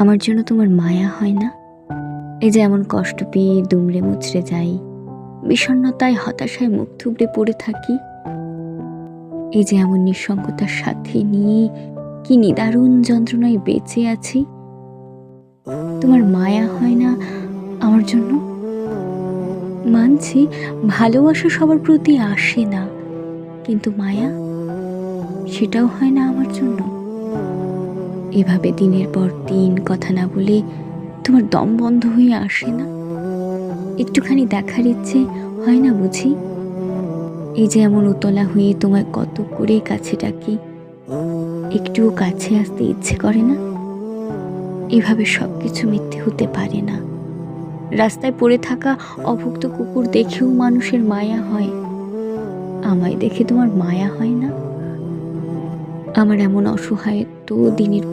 আমার জন্য তোমার মায়া হয় না? এই যে এমন কষ্ট পেয়ে দুমড়ে মুচড়ে যাই, বিষণ্ণতায় হতাশায় মুখ থুবড়ে পড়ে থাকি, এই যে এমন নিঃসঙ্গতার সাথে নিয়ে কি নিদারুণ যন্ত্রণায় বেঁচে আছি, তোমার মায়া হয় না আমার জন্য? মানছি ভালোবাসা সবার প্রতি আসে না, কিন্তু মায়া সেটাও হয় না আমার জন্য। এভাবে দিনের পর দিন কথা না বলে তোমার দম বন্ধ হয়ে আসে না? একটুখানি দেখার ইচ্ছে হয় না বুঝি? এই যে এমন উতলা হয়ে তোমায় কত করে কাছে ডাকি, একটুও কাছে আসতে ইচ্ছে করে না? এভাবে সবকিছু মিথ্যে হতে পারে না। রাস্তায় পড়ে থাকা অভুক্ত কুকুর দেখেও মানুষের মায়া হয়, আমায় দেখে তোমার মায়া হয় না? আমার এমন অসহায়ত্ব দিনের পর